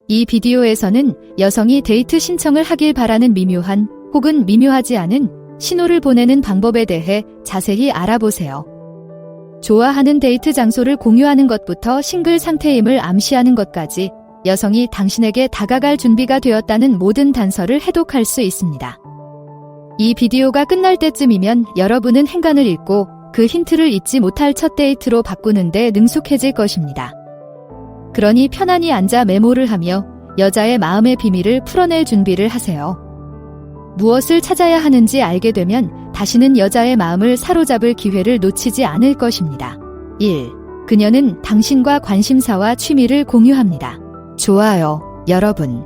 이 비디오에서는 여성이 데이트 신청을 하길 바라는 미묘한 혹은 미묘하지 않은 신호를 보내는 방법에 대해 자세히 알아보세요. 좋아하는 데이트 장소를 공유하는 것부터 싱글 상태임을 암시하는 것까지 여성이 당신에게 다가갈 준비가 되었다는 모든 단서를 해독할 수 있습니다. 이 비디오가 끝날 때쯤이면 여러분은 행간을 잃고 그 힌트를 잊지 못할 첫 데이트로 바꾸는 데 능숙해질 것입니다. 그러니 편안히 앉아 메모를 하며 여자의 마음의 비밀을 풀어낼 준비를 하세요. 무엇을 찾아야 하는지 알게 되면 다시는 여자의 마음을 사로잡을 기회를 놓치지 않을 것입니다. 1. 그녀는 당신과 관심사와 취미를 공유합니다. 좋아요, 여러분.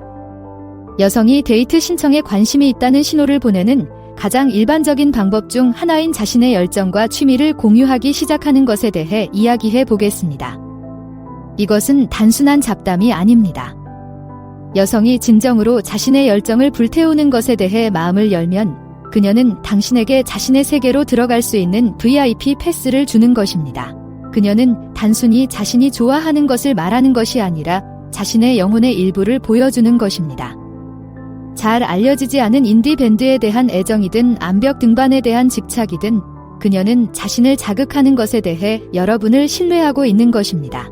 여성이 데이트 신청에 관심이 있다는 신호를 보내는 가장 일반적인 방법 중 하나인 자신의 열정과 취미를 공유하기 시작하는 것에 대해 이야기해 보겠습니다. 이것은 단순한 잡담이 아닙니다. 여성이 진정으로 자신의 열정을 불태우는 것에 대해 마음을 열면 그녀는 당신에게 자신의 세계로 들어갈 수 있는 VIP 패스를 주는 것입니다. 그녀는 단순히 자신이 좋아하는 것을 말하는 것이 아니라 자신의 영혼의 일부를 보여주는 것입니다. 잘 알려지지 않은 인디 밴드에 대한 애정이든 암벽 등반에 대한 집착이든 그녀는 자신을 자극하는 것에 대해 여러분을 신뢰하고 있는 것입니다.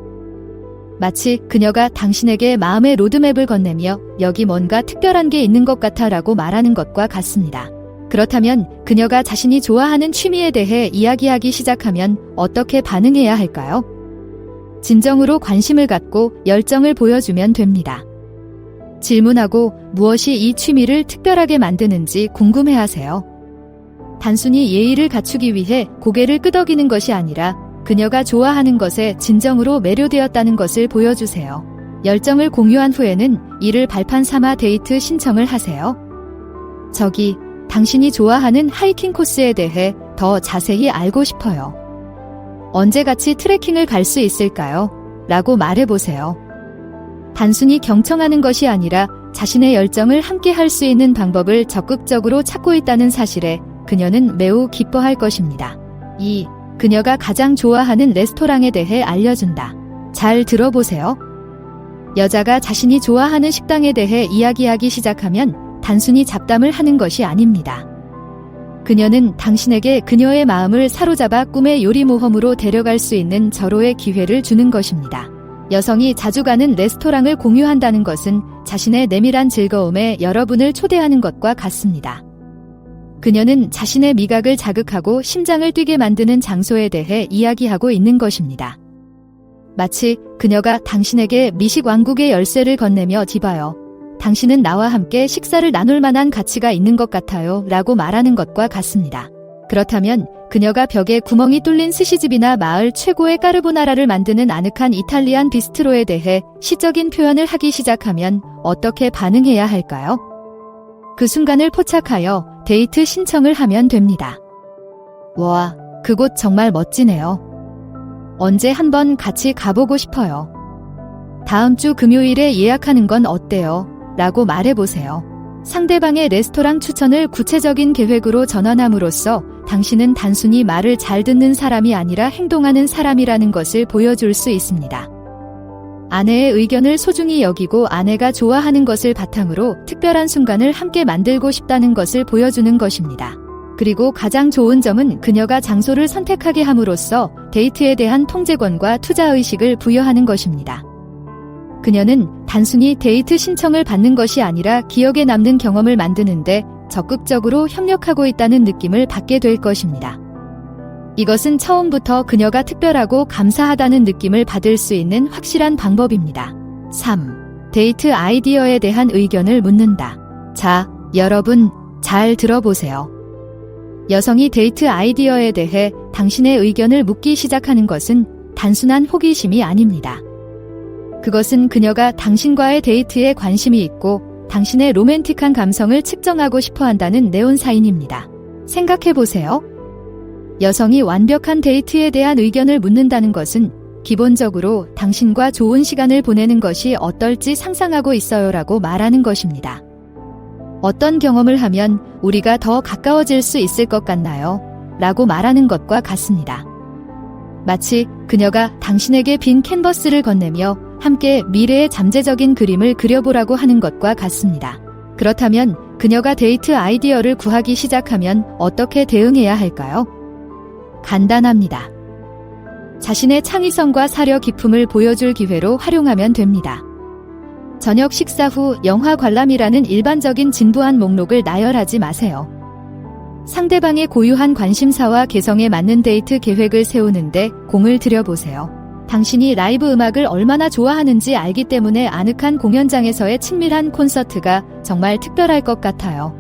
마치 그녀가 당신에게 마음의 로드맵을 건네며 여기 뭔가 특별한 게 있는 것 같아 라고 말하는 것과 같습니다. 그렇다면 그녀가 자신이 좋아하는 취미에 대해 이야기하기 시작하면 어떻게 반응해야 할까요? 진정으로 관심을 갖고 열정을 보여주면 됩니다. 질문하고 무엇이 이 취미를 특별하게 만드는지 궁금해하세요. 단순히 예의를 갖추기 위해 고개를 끄덕이는 것이 아니라 그녀가 좋아하는 것에 진정으로 매료되었다는 것을 보여주세요. 열정을 공유한 후에는 이를 발판 삼아 데이트 신청을 하세요. 저기, 당신이 좋아하는 하이킹 코스에 대해 더 자세히 알고 싶어요. 언제 같이 트레킹을 갈 수 있을까요? 라고 말해보세요. 단순히 경청하는 것이 아니라 자신의 열정을 함께 할 수 있는 방법을 적극적으로 찾고 있다는 사실에 그녀는 매우 기뻐할 것입니다. 2. 그녀가 가장 좋아하는 레스토랑에 대해 알려준다. 잘 들어보세요. 여자가 자신이 좋아하는 식당에 대해 이야기하기 시작하면 단순히 잡담을 하는 것이 아닙니다. 그녀는 당신에게 그녀의 마음을 사로잡아 꿈의 요리 모험으로 데려갈 수 있는 절호의 기회를 주는 것입니다. 여성이 자주 가는 레스토랑을 공유한다는 것은 자신의 내밀한 즐거움에 여러분을 초대하는 것과 같습니다. 그녀는 자신의 미각을 자극하고 심장을 뛰게 만드는 장소에 대해 이야기하고 있는 것입니다. 마치 그녀가 당신에게 미식 왕국의 열쇠를 건네며 디바여, 당신은 나와 함께 식사를 나눌 만한 가치가 있는 것 같아요 라고 말하는 것과 같습니다. 그렇다면 그녀가 벽에 구멍이 뚫린 스시집이나 마을 최고의 까르보나라를 만드는 아늑한 이탈리안 비스트로에 대해 시적인 표현을 하기 시작하면 어떻게 반응해야 할까요? 그 순간을 포착하여 데이트 신청을 하면 됩니다. 와, 그곳 정말 멋지네요. 언제 한번 같이 가보고 싶어요. 다음 주 금요일에 예약하는 건 어때요? 라고 말해보세요. 상대방의 레스토랑 추천을 구체적인 계획으로 전환함으로써 당신은 단순히 말을 잘 듣는 사람이 아니라 행동하는 사람이라는 것을 보여줄 수 있습니다. 아내의 의견을 소중히 여기고 아내가 좋아하는 것을 바탕으로 특별한 순간을 함께 만들고 싶다는 것을 보여주는 것입니다. 그리고 가장 좋은 점은 그녀가 장소를 선택하게 함으로써 데이트에 대한 통제권과 투자의식을 부여하는 것입니다. 그녀는 단순히 데이트 신청을 받는 것이 아니라 기억에 남는 경험을 만드는데 적극적으로 협력하고 있다는 느낌을 받게 될 것입니다. 이것은 처음부터 그녀가 특별하고 감사하다는 느낌을 받을 수 있는 확실한 방법입니다. 3. 데이트 아이디어에 대한 의견을 묻는다. 자, 여러분, 잘 들어보세요. 여성이 데이트 아이디어에 대해 당신의 의견을 묻기 시작하는 것은 단순한 호기심이 아닙니다. 그것은 그녀가 당신과의 데이트에 관심이 있고 당신의 로맨틱한 감성을 측정하고 싶어 한다는 네온사인입니다. 생각해보세요. 여성이 완벽한 데이트에 대한 의견을 묻는다는 것은 기본적으로 당신과 좋은 시간을 보내는 것이 어떨지 상상하고 있어요라고 말하는 것입니다. 어떤 경험을 하면 우리가 더 가까워질 수 있을 것 같나요? 라고 말하는 것과 같습니다. 마치 그녀가 당신에게 빈 캔버스를 건네며 함께 미래의 잠재적인 그림을 그려보라고 하는 것과 같습니다. 그렇다면 그녀가 데이트 아이디어를 구하기 시작하면 어떻게 대응해야 할까요? 간단합니다. 자신의 창의성과 사려 깊음을 보여줄 기회로 활용하면 됩니다. 저녁 식사 후 영화 관람이라는 일반적인 진부한 목록을 나열하지 마세요. 상대방의 고유한 관심사와 개성에 맞는 데이트 계획을 세우는데 공을 들여보세요. 당신이 라이브 음악을 얼마나 좋아하는지 알기 때문에 아늑한 공연장에서의 친밀한 콘서트가 정말 특별할 것 같아요.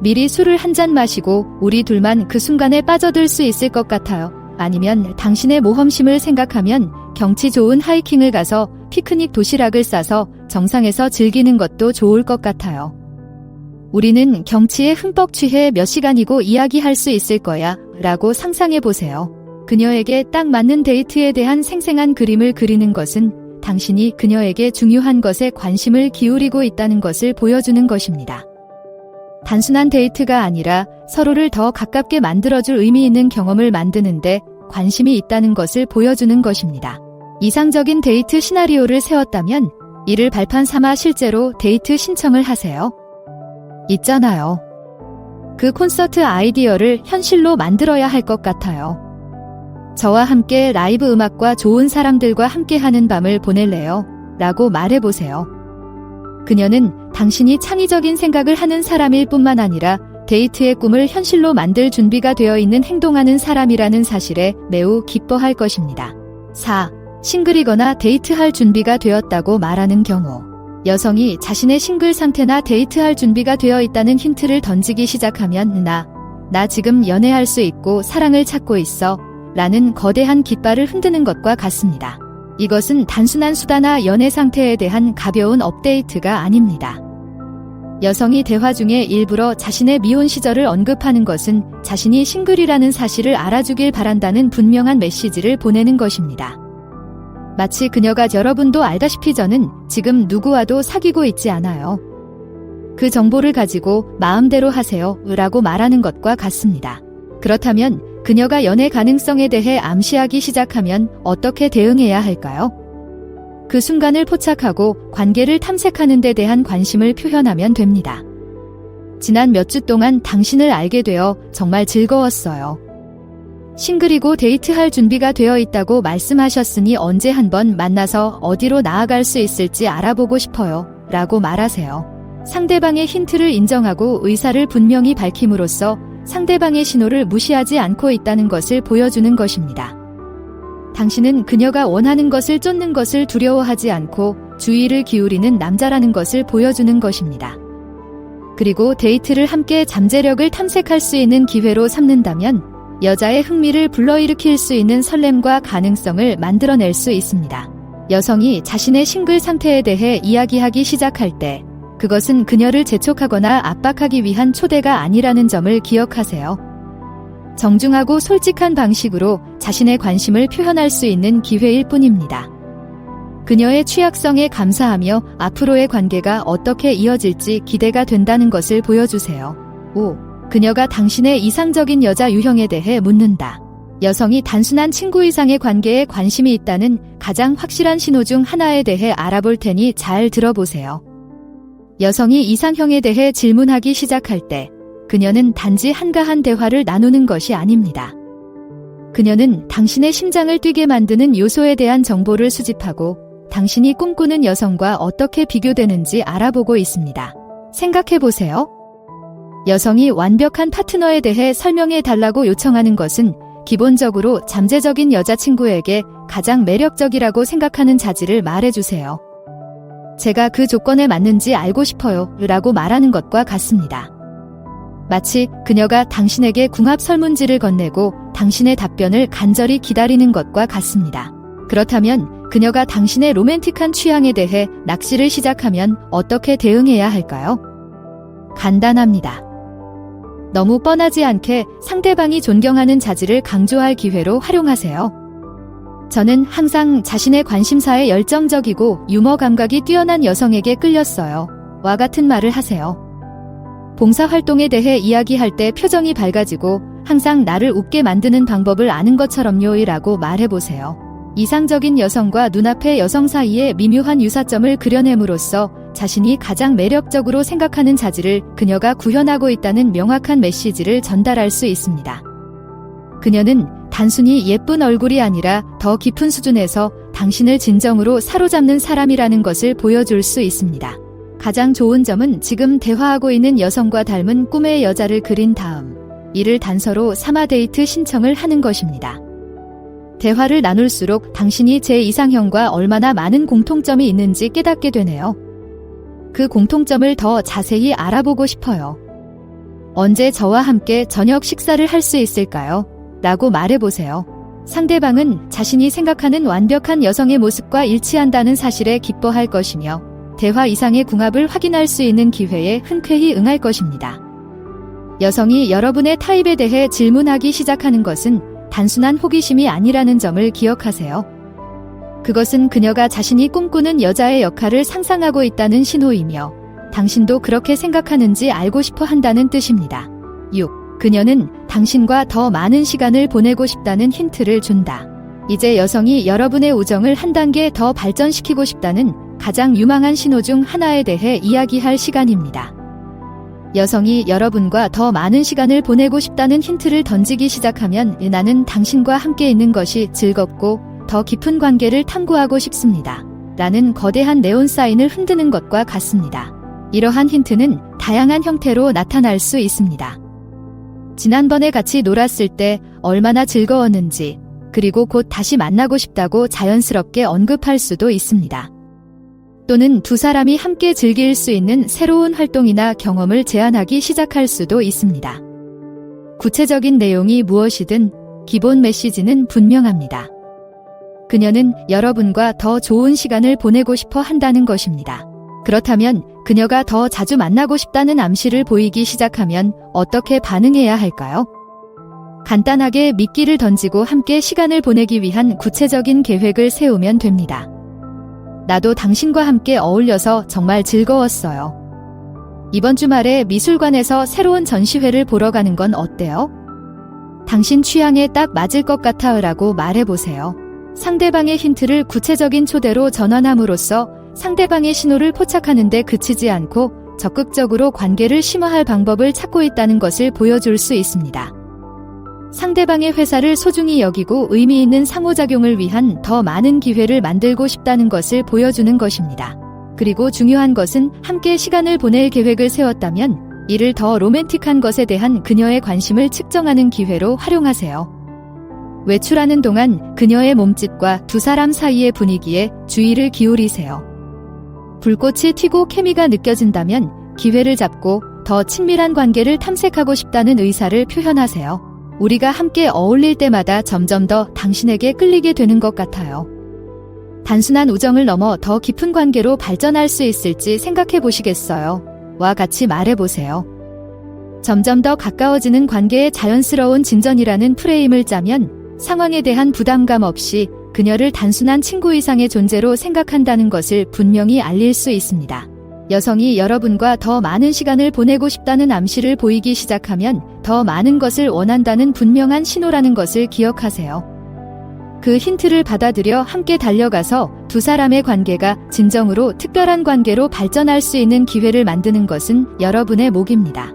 미리 술을 한 잔 마시고 우리 둘만 그 순간에 빠져들 수 있을 것 같아요. 아니면 당신의 모험심을 생각하면 경치 좋은 하이킹을 가서 피크닉 도시락을 싸서 정상에서 즐기는 것도 좋을 것 같아요. 우리는 경치에 흠뻑 취해 몇 시간이고 이야기할 수 있을 거야 라고 상상해 보세요. 그녀에게 딱 맞는 데이트에 대한 생생한 그림을 그리는 것은 당신이 그녀에게 중요한 것에 관심을 기울이고 있다는 것을 보여주는 것입니다. 단순한 데이트가 아니라 서로를 더 가깝게 만들어줄 의미 있는 경험을 만드는데 관심이 있다는 것을 보여주는 것입니다. 이상적인 데이트 시나리오를 세웠다면 이를 발판 삼아 실제로 데이트 신청을 하세요. 있잖아요. 그 콘서트 아이디어를 현실로 만들어야 할 것 같아요. 저와 함께 라이브 음악과 좋은 사람들과 함께하는 밤을 보낼래요? 라고 말해보세요. 그녀는 당신이 창의적인 생각을 하는 사람일 뿐만 아니라 데이트의 꿈을 현실로 만들 준비가 되어 있는 행동하는 사람이라는 사실에 매우 기뻐할 것입니다. 4. 싱글이거나 데이트할 준비가 되었다고 말하는 경우. 여성이 자신의 싱글 상태나 데이트할 준비가 되어 있다는 힌트를 던지기 시작하면 나 지금 연애할 수 있고 사랑을 찾고 있어 라는 거대한 깃발을 흔드는 것과 같습니다. 이것은 단순한 수다나 연애 상태에 대한 가벼운 업데이트가 아닙니다. 여성이 대화 중에 일부러 자신의 미혼 시절을 언급하는 것은 자신이 싱글이라는 사실을 알아주길 바란다는 분명한 메시지를 보내는 것입니다. 마치 그녀가 여러분도 알다시피 저는 지금 누구와도 사귀고 있지 않아요. 그 정보를 가지고 마음대로 하세요 라고 말하는 것과 같습니다. 그렇다면 그녀가 연애 가능성에 대해 암시하기 시작하면 어떻게 대응해야 할까요? 그 순간을 포착하고 관계를 탐색하는 데 대한 관심을 표현하면 됩니다. 지난 몇 주 동안 당신을 알게 되어 정말 즐거웠어요. 싱글이고 데이트할 준비가 되어 있다고 말씀하셨으니 언제 한번 만나서 어디로 나아갈 수 있을지 알아보고 싶어요. 라고 말하세요. 상대방의 힌트를 인정하고 의사를 분명히 밝힘으로써 상대방의 신호를 무시하지 않고 있다는 것을 보여주는 것입니다. 당신은 그녀가 원하는 것을 쫓는 것을 두려워하지 않고 주의를 기울이는 남자라는 것을 보여주는 것입니다. 그리고 데이트를 함께 잠재력을 탐색할 수 있는 기회로 삼는다면 여자의 흥미를 불러일으킬 수 있는 설렘과 가능성을 만들어낼 수 있습니다. 여성이 자신의 싱글 상태에 대해 이야기하기 시작할 때 그것은 그녀를 재촉하거나 압박하기 위한 초대가 아니라는 점을 기억하세요. 정중하고 솔직한 방식으로 자신의 관심을 표현할 수 있는 기회일 뿐입니다. 그녀의 취약성에 감사하며 앞으로의 관계가 어떻게 이어질지 기대가 된다는 것을 보여주세요. 5. 그녀가 당신의 이상적인 여자 유형에 대해 묻는다. 여성이 단순한 친구 이상의 관계에 관심이 있다는 가장 확실한 신호 중 하나에 대해 알아볼 테니 잘 들어보세요. 여성이 이상형에 대해 질문하기 시작할 때 그녀는 단지 한가한 대화를 나누는 것이 아닙니다. 그녀는 당신의 심장을 뛰게 만드는 요소에 대한 정보를 수집하고 당신이 꿈꾸는 여성과 어떻게 비교되는지 알아보고 있습니다. 생각해보세요. 여성이 완벽한 파트너에 대해 설명해 달라고 요청하는 것은 기본적으로 잠재적인 여자친구에게 가장 매력적이라고 생각하는 자질을 말해주세요. 제가 그 조건에 맞는지 알고 싶어요 라고 말하는 것과 같습니다. 마치 그녀가 당신에게 궁합 설문지를 건네고 당신의 답변을 간절히 기다리는 것과 같습니다. 그렇다면 그녀가 당신의 로맨틱한 취향에 대해 낚시를 시작하면 어떻게 대응해야 할까요? 간단합니다. 너무 뻔하지 않게 상대방이 존경하는 자질을 강조할 기회로 활용하세요. 저는 항상 자신의 관심사에 열정적이고 유머 감각이 뛰어난 여성에게 끌렸어요. 와 같은 말을 하세요. 봉사활동에 대해 이야기할 때 표정이 밝아지고 항상 나를 웃게 만드는 방법을 아는 것처럼요. 라고 말해보세요. 이상적인 여성과 눈앞의 여성 사이의 미묘한 유사점을 그려냄으로써 자신이 가장 매력적으로 생각하는 자질을 그녀가 구현하고 있다는 명확한 메시지를 전달할 수 있습니다. 그녀는 단순히 예쁜 얼굴이 아니라 더 깊은 수준에서 당신을 진정으로 사로잡는 사람이라는 것을 보여줄 수 있습니다. 가장 좋은 점은 지금 대화하고 있는 여성과 닮은 꿈의 여자를 그린 다음 이를 단서로 삼아 데이트 신청을 하는 것입니다. 대화를 나눌수록 당신이 제 이상형과 얼마나 많은 공통점이 있는지 깨닫게 되네요. 그 공통점을 더 자세히 알아보고 싶어요. 언제 저와 함께 저녁 식사를 할 수 있을까요? 라고 말해보세요. 상대방은 자신이 생각하는 완벽한 여성의 모습과 일치한다는 사실에 기뻐할 것이며 대화 이상의 궁합을 확인할 수 있는 기회에 흔쾌히 응할 것입니다. 여성이 여러분의 타입에 대해 질문하기 시작하는 것은 단순한 호기심이 아니라는 점을 기억하세요. 그것은 그녀가 자신이 꿈꾸는 여자의 역할을 상상하고 있다는 신호이며 당신도 그렇게 생각하는지 알고 싶어 한다는 뜻입니다. 6. 그녀는 당신과 더 많은 시간을 보내고 싶다는 힌트를 준다. 이제 여성이 여러분의 우정을 한 단계 더 발전시키고 싶다는 가장 유망한 신호 중 하나에 대해 이야기할 시간입니다. 여성이 여러분과 더 많은 시간을 보내고 싶다는 힌트를 던지기 시작하면 나는 당신과 함께 있는 것이 즐겁고 더 깊은 관계를 탐구하고 싶습니다. 라는 거대한 네온 사인을 흔드는 것과 같습니다. 이러한 힌트는 다양한 형태로 나타날 수 있습니다. 지난번에 같이 놀았을 때 얼마나 즐거웠는지, 그리고 곧 다시 만나고 싶다고 자연스럽게 언급할 수도 있습니다. 또는 두 사람이 함께 즐길 수 있는 새로운 활동이나 경험을 제안하기 시작할 수도 있습니다. 구체적인 내용이 무엇이든 기본 메시지는 분명합니다. 그녀는 여러분과 더 좋은 시간을 보내고 싶어 한다는 것입니다. 그렇다면 그녀가 더 자주 만나고 싶다는 암시를 보이기 시작하면 어떻게 반응해야 할까요? 간단하게 미끼를 던지고 함께 시간을 보내기 위한 구체적인 계획을 세우면 됩니다. 나도 당신과 함께 어울려서 정말 즐거웠어요. 이번 주말에 미술관에서 새로운 전시회를 보러 가는 건 어때요? 당신 취향에 딱 맞을 것 같아라고 말해보세요. 상대방의 힌트를 구체적인 초대로 전환함으로써 상대방의 신호를 포착하는 데 그치지 않고 적극적으로 관계를 심화할 방법을 찾고 있다는 것을 보여줄 수 있습니다. 상대방의 회사를 소중히 여기고 의미 있는 상호작용을 위한 더 많은 기회를 만들고 싶다는 것을 보여주는 것입니다. 그리고 중요한 것은 함께 시간을 보낼 계획을 세웠다면 이를 더 로맨틱한 것에 대한 그녀의 관심을 측정하는 기회로 활용하세요. 외출하는 동안 그녀의 몸짓과 두 사람 사이의 분위기에 주의를 기울이세요. 불꽃이 튀고 케미가 느껴진다면 기회를 잡고 더 친밀한 관계를 탐색하고 싶다는 의사를 표현하세요. 우리가 함께 어울릴 때마다 점점 더 당신에게 끌리게 되는 것 같아요. 단순한 우정을 넘어 더 깊은 관계로 발전할 수 있을지 생각해 보시겠어요? 와 같이 말해보세요. 점점 더 가까워지는 관계의 자연스러운 진전이라는 프레임을 짜면 상황에 대한 부담감 없이 그녀를 단순한 친구 이상의 존재로 생각한다는 것을 분명히 알릴 수 있습니다. 여성이 여러분과 더 많은 시간을 보내고 싶다는 암시를 보이기 시작하면 더 많은 것을 원한다는 분명한 신호라는 것을 기억하세요. 그 힌트를 받아들여 함께 달려가서 두 사람의 관계가 진정으로 특별한 관계로 발전할 수 있는 기회를 만드는 것은 여러분의 몫입니다.